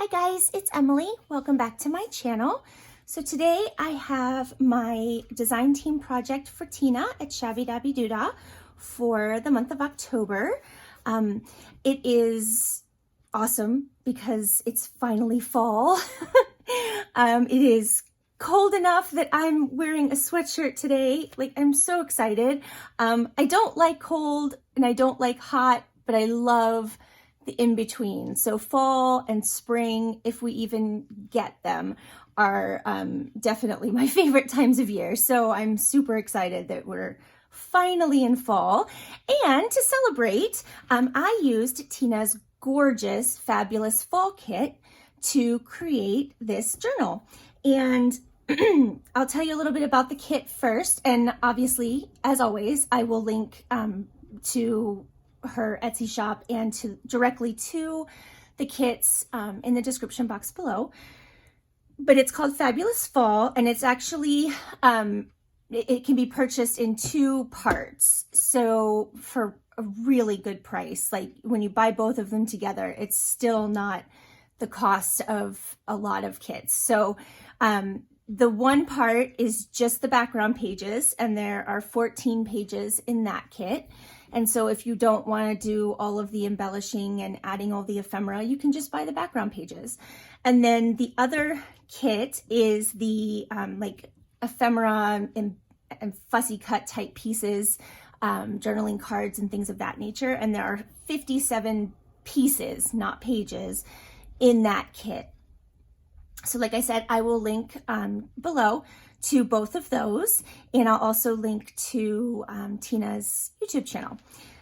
Hi guys, it's Emily. Welcome back to my channel. So today I have my design team project for Tina at Shabbydabbydoodah for the month of October. It is awesome because it's finally fall. It is cold enough that I'm wearing a sweatshirt today. Like, I'm so excited. I don't like cold and I don't like hot, but I love the in-between. So fall and spring, if we even get them, are definitely my favorite times of year. So I'm super excited that we're finally in fall. And to celebrate, I used Tina's gorgeous, fabulous fall kit to create this journal. And I'll tell you a little bit about the kit first. And obviously, as always, I will link to her Etsy shop and directly to the kits in the description box below. But it's called Fabulous Fall, and it's actually it can be purchased in two parts, so for a really good price. Like, when you buy both of them together, it's still not the cost of a lot of kits. So the one part is just the background pages, and there are 14 pages in that kit. And so if you don't want to do all of the embellishing and adding all the ephemera, you can just buy the background pages. And then the other kit is the like ephemera and fussy cut type pieces, journaling cards and things of that nature. And there are 57 pieces, not pages, in that kit. So like I said, I will link below to both of those, and I'll also link to Tina's YouTube channel.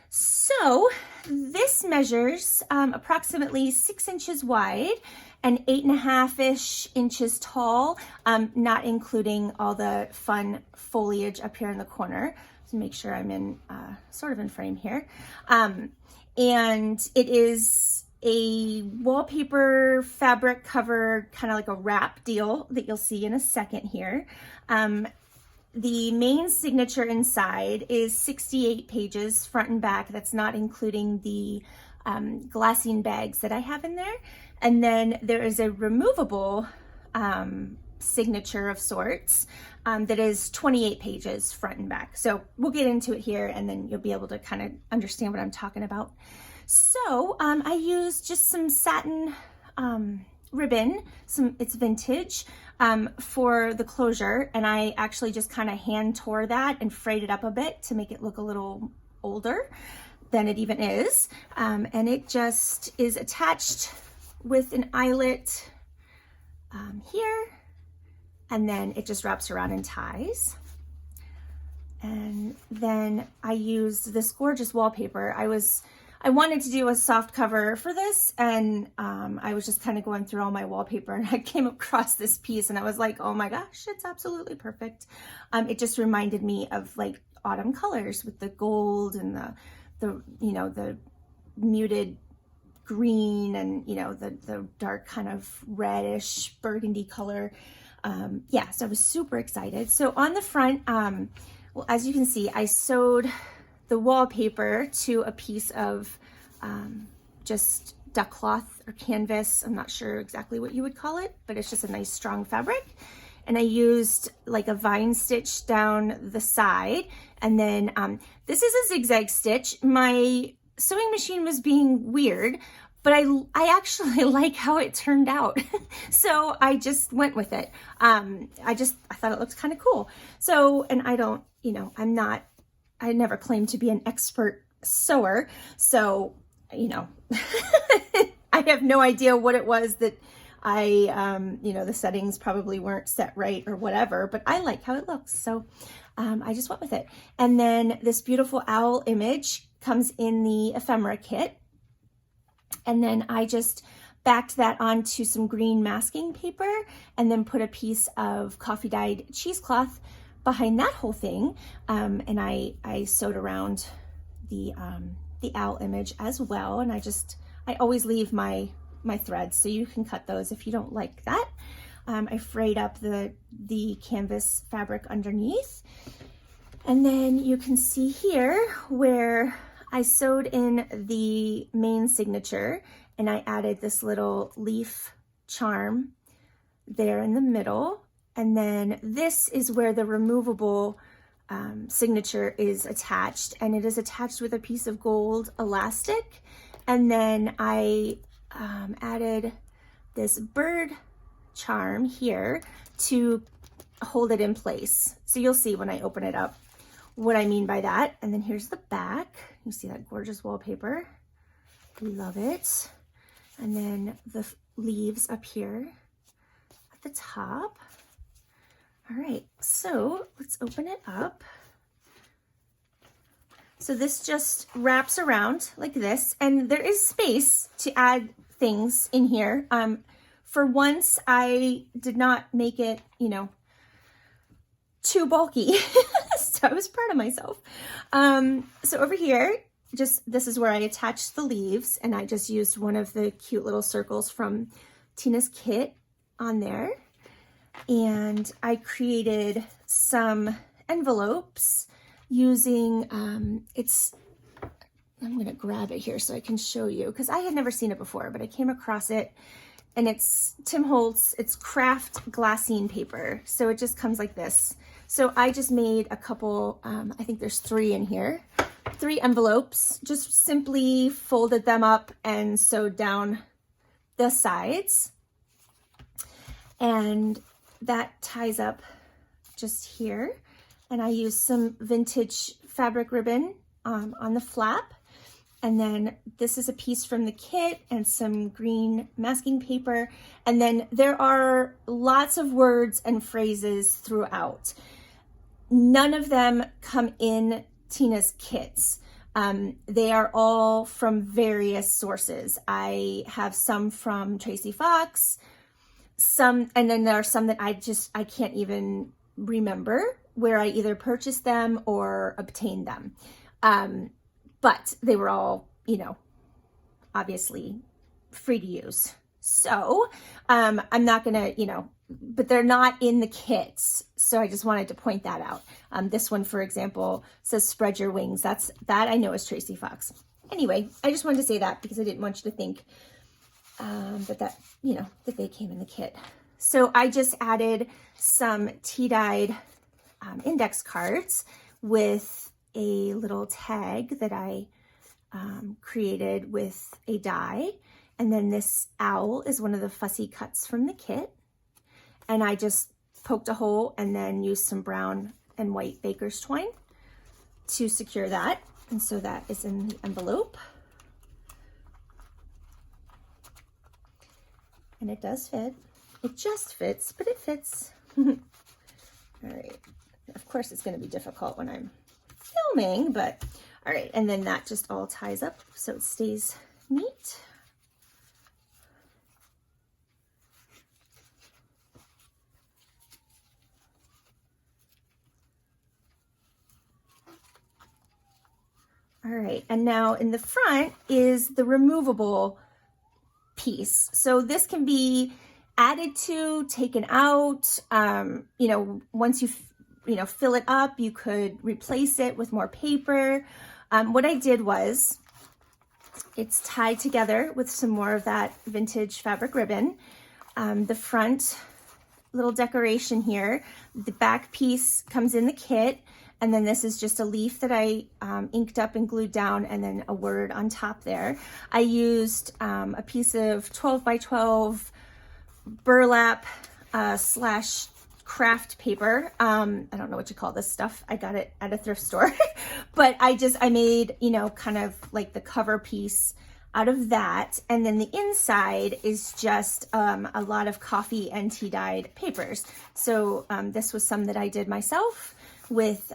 So this measures approximately 6 inches wide and 8.5-ish inches tall, not including all the fun foliage up here in the corner. To make sure I'm in sort of in frame here. And it is a wallpaper fabric cover, kind of like a wrap deal that you'll see in a second here. The main signature inside is 68 pages front and back. That's not including the glassine bags that I have in there. And then there is a removable signature of sorts that is 28 pages front and back. So we'll get into it here, and then you'll be able to kind of understand what I'm talking about. So I used just some satin ribbon, it's vintage, for the closure, and I actually just kind of hand tore that and frayed it up a bit to make it look a little older than it even is. And it just is attached with an eyelet here, and then it just wraps around and ties. And then I used this gorgeous wallpaper. I wanted to do a soft cover for this, and I was just kind of going through all my wallpaper, and I came across this piece, and I was like, oh my gosh, it's absolutely perfect. It just reminded me of like autumn colors with the gold and the you know, the muted green, and you know, the dark kind of reddish burgundy color. Yeah, so I was super excited. So on the front, well, as you can see, I sewed the wallpaper to a piece of just duck cloth or canvas. I'm not sure exactly what you would call it, but it's just a nice strong fabric. And I used like a vine stitch down the side. And then this is a zigzag stitch. My sewing machine was being weird, but I actually like how it turned out. So I just went with it. I thought it looked kind of cool. So, and I don't, you know, I never claimed to be an expert sewer, so, you know, I have no idea what it was that you know, the settings probably weren't set right or whatever, but I like how it looks, so I just went with it. And then this beautiful owl image comes in the ephemera kit, and then I just backed that onto some green masking paper, and then put a piece of coffee dyed cheesecloth behind that whole thing, and I sewed around the owl image as well. And I always leave my threads, so you can cut those if you don't like that. I frayed up the canvas fabric underneath, and then you can see here where I sewed in the main signature, and I added this little leaf charm there in the middle. And then this is where the removable signature is attached, and it is attached with a piece of gold elastic. And then I added this bird charm here to hold it in place. So you'll see when I open it up what I mean by that. And then here's the back. You see that gorgeous wallpaper. Love it. And then the leaves up here at the top. All right, so let's open it up. So this just wraps around like this, and there is space to add things in here. For once, I did not make it, you know, too bulky. So I was proud of myself. So over here, this is where I attached the leaves, and I just used one of the cute little circles from Tina's kit on there. And I created some envelopes using, I'm gonna grab it here so I can show you, because I had never seen it before, but I came across it, and it's Tim Holtz, it's craft glassine paper. So it just comes like this. So I just made a couple, I think there's 3 in here, 3 envelopes, just simply folded them up and sewed down the sides. And that ties up just here. And I used some vintage fabric ribbon on the flap. And then this is a piece from the kit and some green masking paper. And then there are lots of words and phrases throughout. None of them come in Tina's kits. They are all from various sources. I have some from Tracy Fox, and then there are some that I can't even remember where I either purchased them or obtained them. But they were all, you know, obviously free to use. So I'm not gonna, you know, but they're not in the kits. So I just wanted to point that out. This one, for example, says spread your wings. That I know is Tracy Fox. Anyway, I just wanted to say that because I didn't want you to think that they came in the kit. So I just added some tea-dyed index cards with a little tag that I created with a die. And then this owl is one of the fussy cuts from the kit. And I just poked a hole and then used some brown and white baker's twine to secure that. And so that is in the envelope. And it does fit. It just fits, but it fits. All right. Of course, it's going to be difficult when I'm filming, but all right. And then that just all ties up so it stays neat. All right, and now in the front is the removable piece. So this can be added to, taken out. You know, once you fill it up, you could replace it with more paper. What I did was, it's tied together with some more of that vintage fabric ribbon. The front little decoration here, the back piece comes in the kit. And then this is just a leaf that I inked up and glued down, and then a word on top there. I used a piece of 12 by 12 burlap slash craft paper. I don't know what you call this stuff. I got it at a thrift store. But I made, you know, kind of like the cover piece out of that. And then the inside is just a lot of coffee and tea dyed papers. So this was some that I did myself with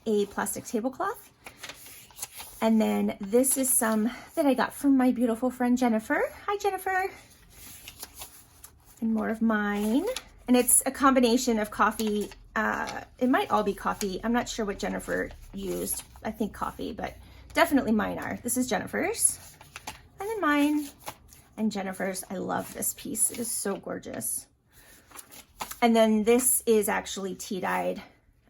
a plastic tablecloth. And then this is some that I got from my beautiful friend Jennifer. Hi, Jennifer. And more of mine. And it's a combination of coffee. It might all be coffee. I'm not sure what Jennifer used. I think coffee, but definitely mine are. This is Jennifer's. And then mine and Jennifer's. I love this piece. It is so gorgeous. And then this is actually tea-dyed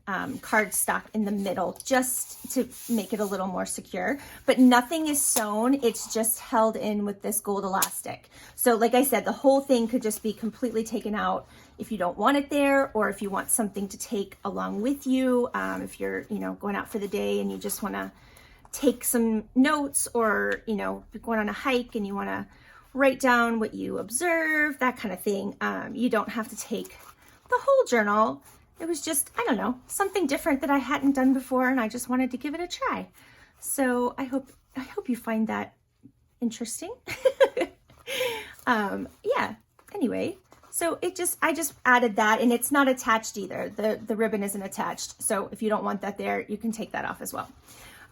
cardstock in the middle just to make it a little more secure, but nothing is sewn. It's just held in with this gold elastic. So like I said, the whole thing could just be completely taken out if you don't want it there, or if you want something to take along with you. If you're, going out for the day and you just want to take some notes, or, you're going on a hike and you want to write down what you observe, that kind of thing. You don't have to take the whole journal. It was just, I don't know, something different that I hadn't done before, and I just wanted to give it a try. So I hope you find that interesting. Yeah, anyway, so I just added that, and it's not attached either. The ribbon isn't attached. So if you don't want that there, you can take that off as well.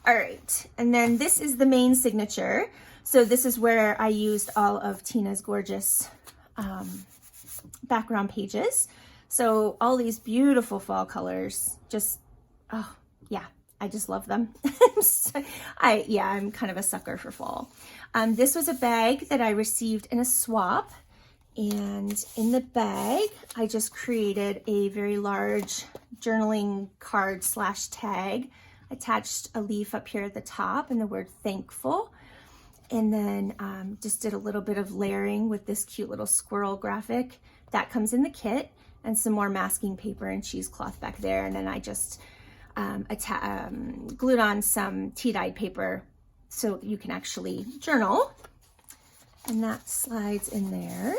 All right, and then this is the main signature. So this is where I used all of Tina's gorgeous background pages. So all these beautiful fall colors, just, oh yeah, I just love them. I'm kind of a sucker for fall. This was a bag that I received in a swap, and in the bag, I just created a very large journaling card / tag, attached a leaf up here at the top and the word thankful. And then just did a little bit of layering with this cute little squirrel graphic that comes in the kit, and some more masking paper and cheesecloth back there. And then I just glued on some tea-dyed paper so you can actually journal. And that slides in there.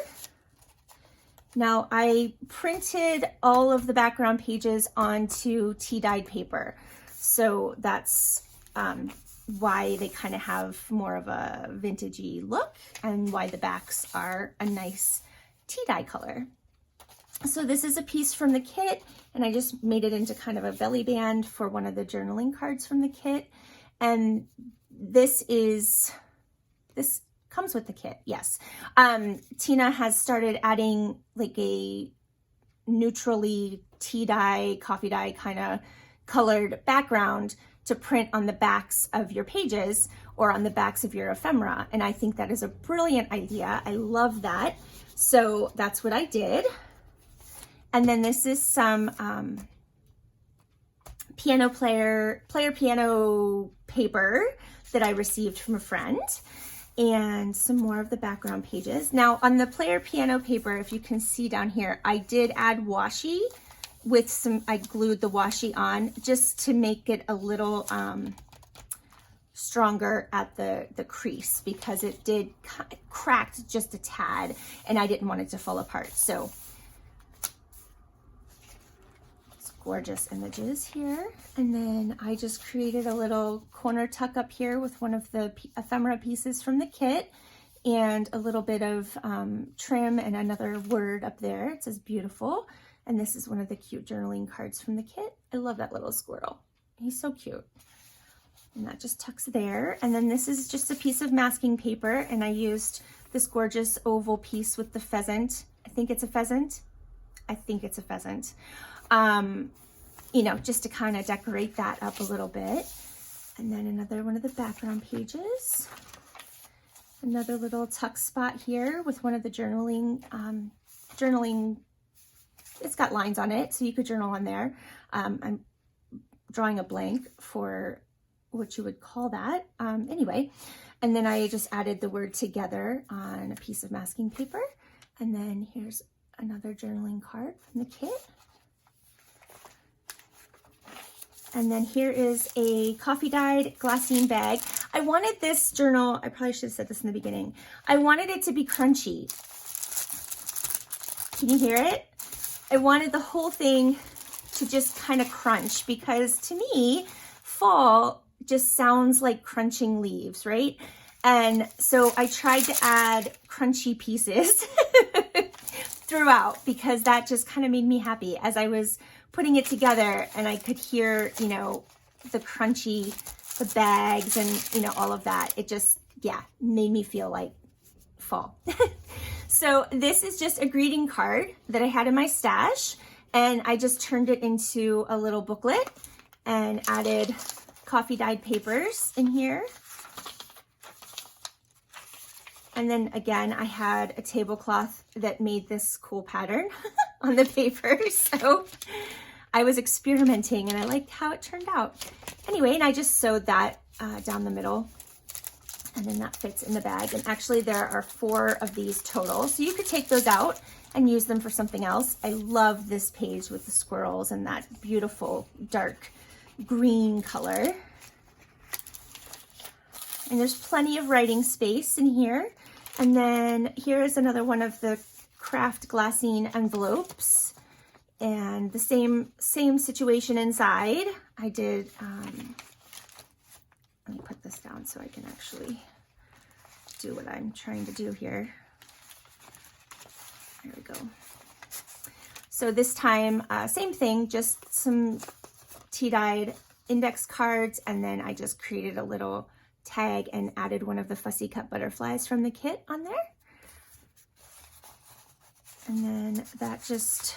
Now I printed all of the background pages onto tea-dyed paper. So that's why they kind of have more of a vintagey look, and why the backs are a nice tea dye color. So this is a piece from the kit, and I just made it into kind of a belly band for one of the journaling cards from the kit. And this comes with the kit, yes. Tina has started adding like a neutrally tea dye, coffee dye kind of colored background to print on the backs of your pages or on the backs of your ephemera. And I think that is a brilliant idea. I love that. So that's what I did. And then this is some player piano paper that I received from a friend, and some more of the background pages. Now on the player piano paper, if you can see down here, I did add washi with I glued the washi on just to make it a little stronger at the crease, because it did cracked just a tad and I didn't want it to fall apart. So it's gorgeous images here. And then I just created a little corner tuck up here with one of the ephemera pieces from the kit, and a little bit of trim and another word up there. It says beautiful. And this is one of the cute journaling cards from the kit. I love that little squirrel. He's so cute. And that just tucks there. And then this is just a piece of masking paper, and I used this gorgeous oval piece with the pheasant. I think it's a pheasant. Just to kind of decorate that up a little bit. And then another one of the background pages. Another little tuck spot here with one of the journaling, it's got lines on it, so you could journal on there. I'm drawing a blank for what you would call that. Anyway, and then I just added the word together on a piece of masking paper. And then here's another journaling card from the kit. And then here is a coffee dyed glassine bag. I wanted this journal, I probably should have said this in the beginning, I wanted it to be crunchy. Can you hear it? I wanted the whole thing to just kind of crunch, because to me, fall just sounds like crunching leaves, right? And so I tried to add crunchy pieces throughout, because that just kind of made me happy as I was putting it together, and I could hear, the crunchy, the bags and, all of that. It just, made me feel like fall. So this is just a greeting card that I had in my stash, and I just turned it into a little booklet and added coffee dyed papers in here. And then again, I had a tablecloth that made this cool pattern on the paper. So I was experimenting and I liked how it turned out. Anyway, and I just sewed that down the middle, and then that fits in the bag. And actually there are 4 of these total, so you could take those out and use them for something else. I love this page with the squirrels and that beautiful dark green color. And there's plenty of writing space in here. And then here is another one of the craft glassine envelopes, and the same situation inside. I did, let me put this down so I can actually do what I'm trying to do here. There we go. So this time, same thing, just some tea-dyed index cards, and then I just created a little tag and added one of the fussy cut butterflies from the kit on there. And then that just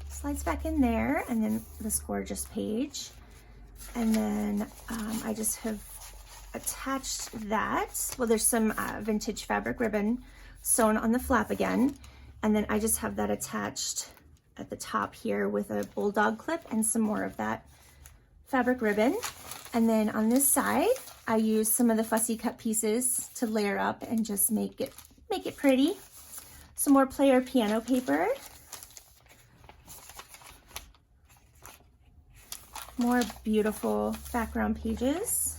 slides back in there, and then this gorgeous page. And then I just have attached that. Well, there's some vintage fabric ribbon sewn on the flap again. And then I just have that attached at the top here with a bulldog clip and some more of that fabric ribbon. And then on this side, I use some of the fussy cut pieces to layer up and just make it pretty. Some more player piano paper. More beautiful background pages.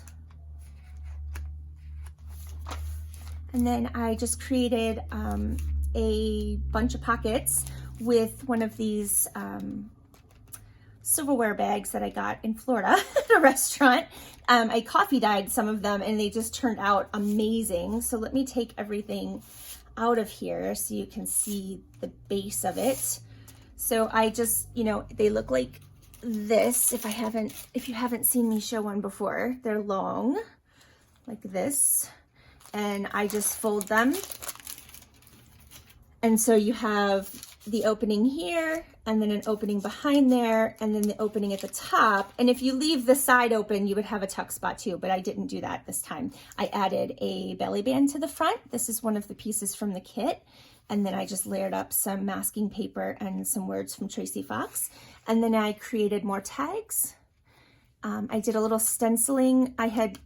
And then I just created a bunch of pockets with one of these silverware bags that I got in Florida at a restaurant. I coffee dyed some of them and they just turned out amazing. So let me take everything out of here so you can see the base of it. So I just, you know, they look like this. If you haven't seen me show one before, they're long like this, and I just fold them. And so you have the opening here, and then an opening behind there, and then the opening at the top. And if you leave the side open, you would have a tuck spot too, but I didn't do that this time. I added a belly band to the front. This is one of the pieces from the kit. And then I just layered up some masking paper and some words from Tracy Fox. And then I created more tags. I did a little stenciling. I had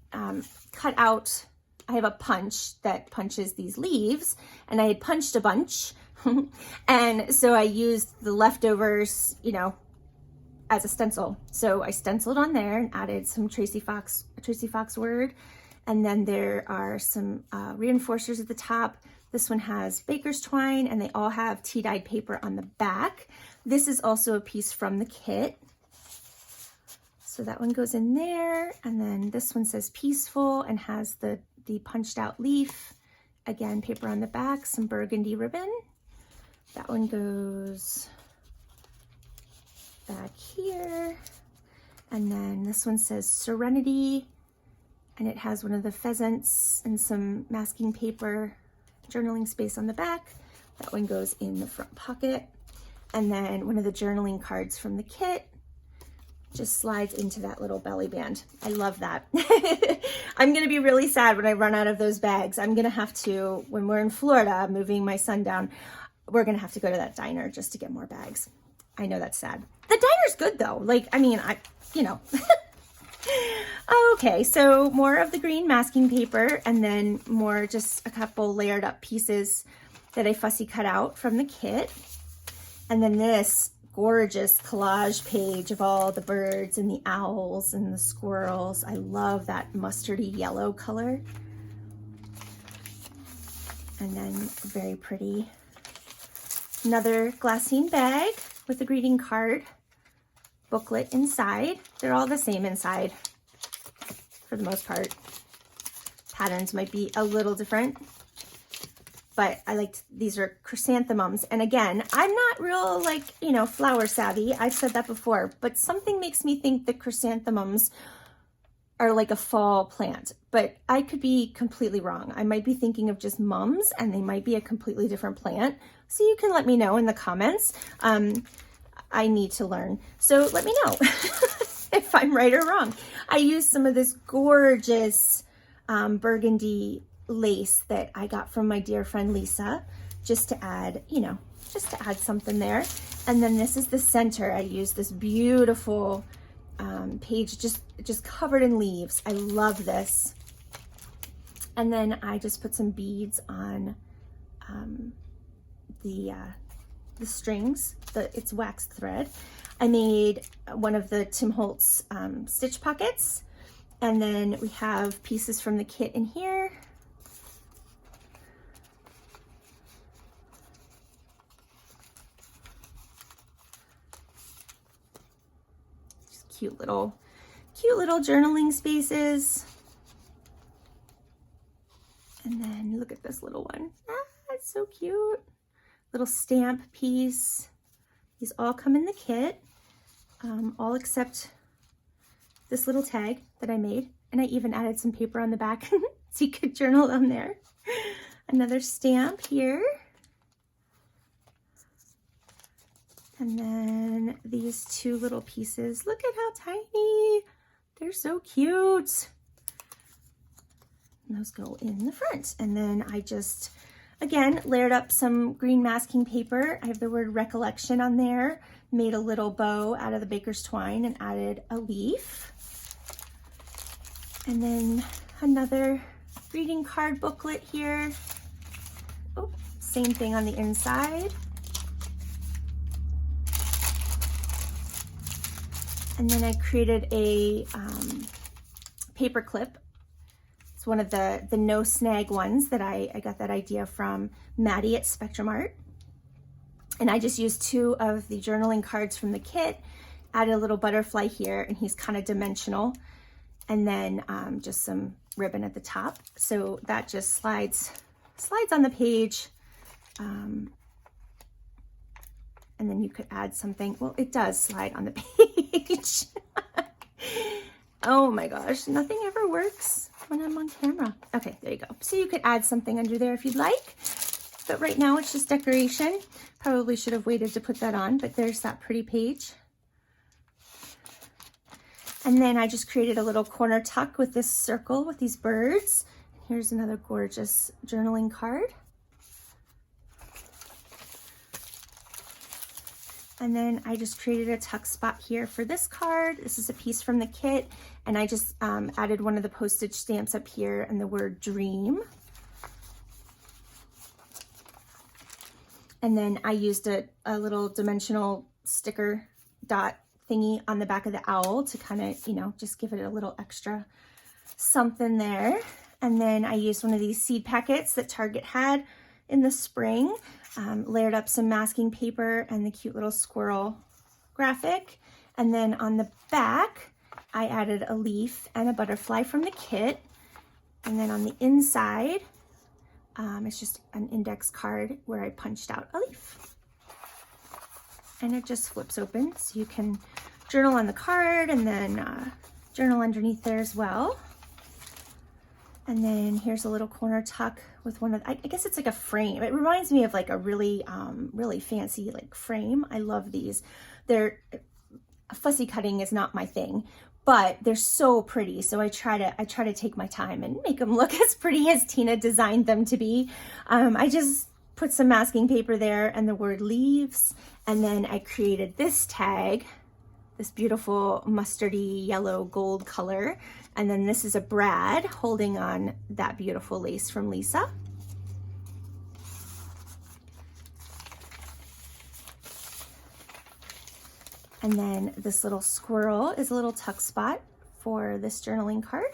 cut out, I have a punch that punches these leaves, and I had punched a bunch. And so I used the leftovers, you know, as a stencil. So I stenciled on there and added some Tracy Fox word. And then there are some reinforcers at the top. This one has baker's twine, and they all have tea-dyed paper on the back. This is also a piece from the kit. So that one goes in there. And then this one says peaceful and has the punched out leaf. Again, paper on the back, some burgundy ribbon. That one goes back here. And then this one says Serenity, and it has one of the pheasants and some masking paper, journaling space on the back. That one goes in the front pocket. And then one of the journaling cards from the kit just slides into that little belly band. I love that. I'm gonna be really sad when I run out of those bags. I'm gonna have to, when we're in Florida, moving my son down, we're gonna have to go to that diner just to get more bags. I know that's sad. The diner's good though. Like, I mean, you know. Okay, so more of the green masking paper, and then more, just a couple layered up pieces that I fussy cut out from the kit. And then this gorgeous collage page of all the birds and the owls and the squirrels. I love that mustardy yellow color. And then very pretty. Another glassine bag with a greeting card booklet inside. They're all the same inside for the most part. Patterns might be a little different, but I liked, these are chrysanthemums. And again, I'm not real, like, you know, flower savvy. I've said that before, but something makes me think that chrysanthemums are like a fall plant, but I could be completely wrong. I might be thinking of just mums, and they might be a completely different plant. So you can let me know in the comments. I need to learn. So let me know if I'm right or wrong. I used some of this gorgeous burgundy lace that I got from my dear friend Lisa, just to add, you know, just to add something there. And then this is the center. I use this beautiful page just covered in leaves. I love this. And then I just put some beads on the strings. It's waxed thread. I made one of the Tim Holtz stitch pockets, and then we have pieces from the kit in here. Just cute little journaling spaces. And then look at this little one. Ah, it's so cute. Little stamp piece. These all come in the kit, all except this little tag that I made. And I even added some paper on the back so you could journal on there. Another stamp here. And then these two little pieces. Look at how tiny. They're so cute. And those go in the front. And then I just, again, layered up some green masking paper. I have the word recollection on there. Made a little bow out of the baker's twine and added a leaf. And then another greeting card booklet here. Oh, same thing on the inside. And then I created a paper clip. It's one of the no snag ones that I got that idea from Maddie at Spectrum Art. And I just used two of the journaling cards from the kit, added a little butterfly here, and he's kind of dimensional. And then just some ribbon at the top. So that just slides on the page. And then you could add something. Well, it does slide on the page. Oh my gosh, nothing ever works when I'm on camera. Okay, there you go. So you could add something under there if you'd like. But right now it's just decoration. Probably should have waited to put that on, but there's that pretty page. And then I just created a little corner tuck with this circle with these birds. Here's another gorgeous journaling card. And then I just created a tuck spot here for this card. This is a piece from the kit. And I just added one of the postage stamps up here and the word dream. And then I used a little dimensional sticker dot thingy on the back of the owl to kind of, you know, just give it a little extra something there. And then I used one of these seed packets that Target had in the spring, layered up some masking paper and the cute little squirrel graphic. And then on the back, I added a leaf and a butterfly from the kit. And then on the inside, it's just an index card where I punched out a leaf. And it just flips open, so you can journal on the card and then journal underneath there as well. And then here's a little corner tuck with one of, I guess it's like a frame. It reminds me of like a really, really fancy like frame. I love these. Fussy cutting is not my thing, but they're so pretty. So I try to take my time and make them look as pretty as Tina designed them to be. I just put some masking paper there and the word leaves. And then I created this tag, this beautiful mustardy yellow gold color. And then this is a Brad holding on that beautiful lace from Lisa. And then this little squirrel is a little tuck spot for this journaling card.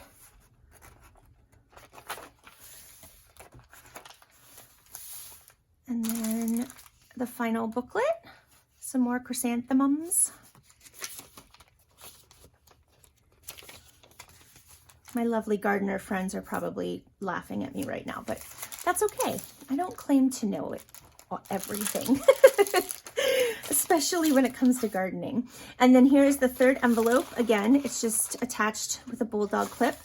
And then the final booklet, some more chrysanthemums. My lovely gardener friends are probably laughing at me right now, but that's okay. I don't claim to know it everything, especially when it comes to gardening. And then here's the third envelope. Again, it's just attached with a bulldog clip,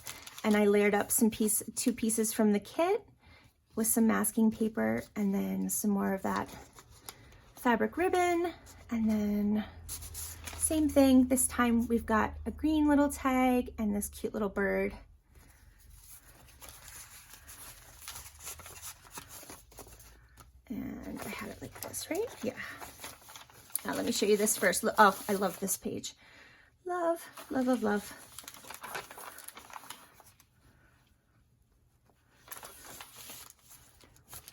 and I layered up some two pieces from the kit with some masking paper and then some more of that fabric ribbon. And then same thing, this time we've got a green little tag and this cute little bird. And I had it like this, right? Yeah. Now let me show you this first. Oh, I love this page. Love, love, love, love.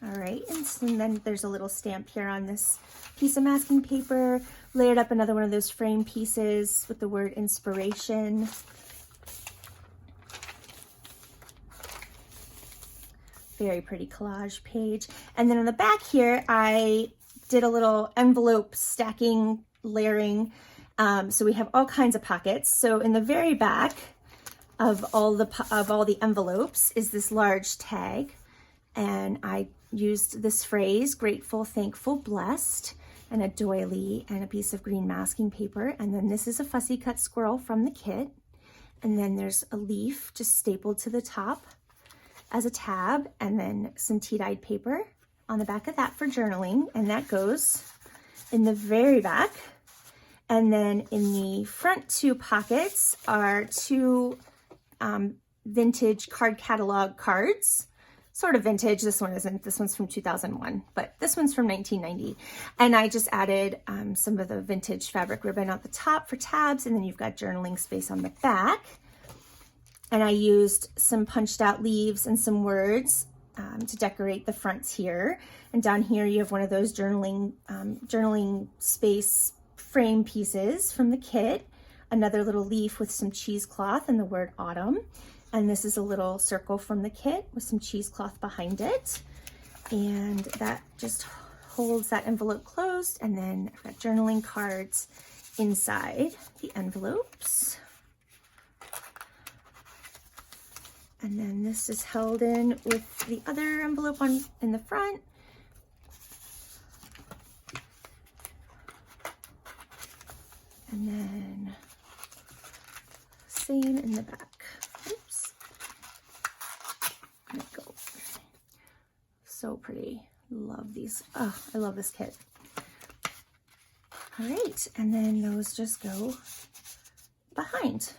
All right, and then there's a little stamp here on this piece of masking paper, layered up another one of those frame pieces with the word inspiration. Very pretty collage page. And then on the back here, I did a little envelope stacking, layering. So we have all kinds of pockets. So in the very back of all the envelopes is this large tag. And I used this phrase, grateful, thankful, blessed, and a doily and a piece of green masking paper. And then this is a fussy cut squirrel from the kit. And then there's a leaf just stapled to the top as a tab, and then some tea-dyed paper on the back of that for journaling. And that goes in the very back. And then in the front two pockets are two vintage card catalog cards. Sort of vintage. This one isn't. This one's from 2001, but this one's from 1990. And I just added some of the vintage fabric ribbon at the top for tabs, and then you've got journaling space on the back. And I used some punched out leaves and some words to decorate the fronts here. And down here you have one of those journaling space frame pieces from the kit. Another little leaf with some cheesecloth and the word autumn. And this is a little circle from the kit with some cheesecloth behind it. And that just holds that envelope closed. And then I've got journaling cards inside the envelopes. And then this is held in with the other envelope in the front. And then same in the back. Oops. There we go. So pretty. Love these. Oh, I love this kit. All right, and then those just go behind.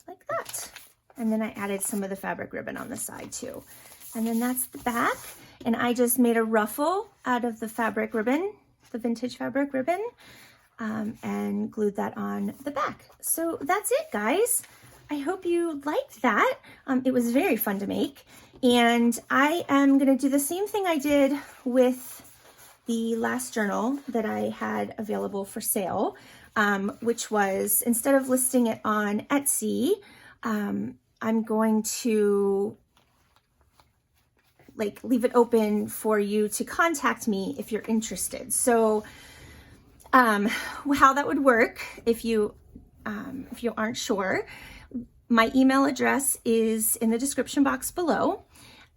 Like that. And then I added some of the fabric ribbon on the side too. And then that's the back. And I just made a ruffle out of the fabric ribbon, the vintage fabric ribbon, and glued that on the back. So that's it, guys. I hope you liked that. It was very fun to make. And I am gonna do the same thing I did with the last journal that I had available for sale, which was, instead of listing it on Etsy, I'm going to leave it open for you to contact me if you're interested. So how that would work, if you aren't sure, my email address is in the description box below.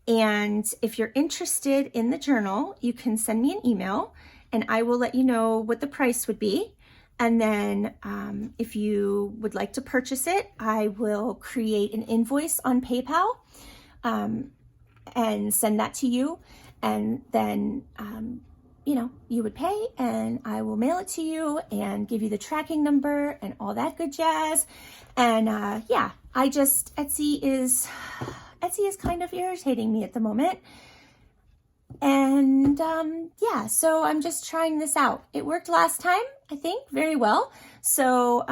And if you're interested in the journal, you can send me an email and I will let you know what the price would be. And then if you would like to purchase it, I will create an invoice on PayPal and send that to you. And then, you would pay and I will mail it to you and give you the tracking number and all that good jazz. And yeah, Etsy is kind of irritating me at the moment. And yeah, so I'm just trying this out. It worked last time, I think, very well. So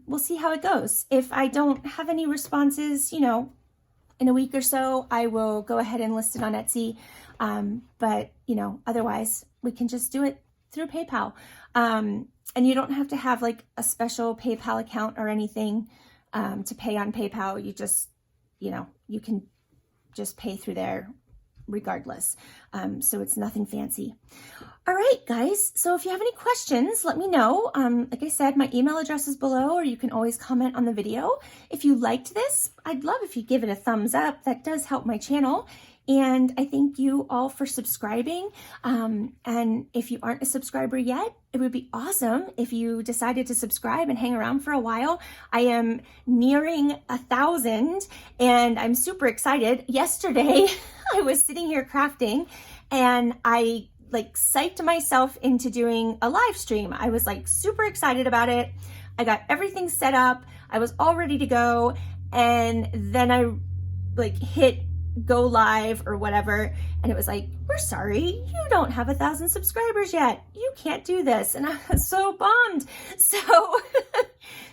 we'll see how it goes. If I don't have any responses, in a week or so, I will go ahead and list it on Etsy. But, otherwise we can just do it through PayPal. And you don't have to have a special PayPal account or anything to pay on PayPal. You just, you can just pay through there regardless. So it's nothing fancy. All right, guys. So if you have any questions, let me know. Like I said, my email address is below, or you can always comment on the video. If you liked this, I'd love if you give it a thumbs up. That does help my channel. And I thank you all for subscribing. And if you aren't a subscriber yet, it would be awesome if you decided to subscribe and hang around for a while. I am nearing 1,000 and I'm super excited. Yesterday, I was sitting here crafting and I psyched myself into doing a live stream. I was super excited about it. I got everything set up. I was all ready to go. And then I hit go live or whatever, and it was like, we're sorry, you don't have 1,000 subscribers yet. You can't do this. And I was so bummed. So,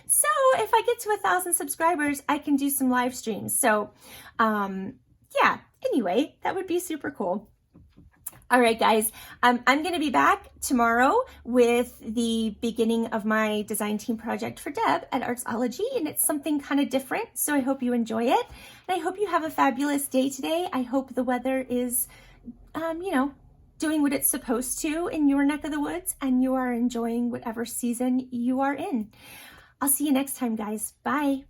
so if I get to 1,000 subscribers, I can do some live streams. So, yeah, anyway, that would be super cool. All right, guys, I'm going to be back tomorrow with the beginning of my design team project for Deb at Artsology, and it's something kind of different, so I hope you enjoy it. And I hope you have a fabulous day today. I hope the weather is, you know, doing what it's supposed to in your neck of the woods, and you are enjoying whatever season you are in. I'll see you next time, guys. Bye.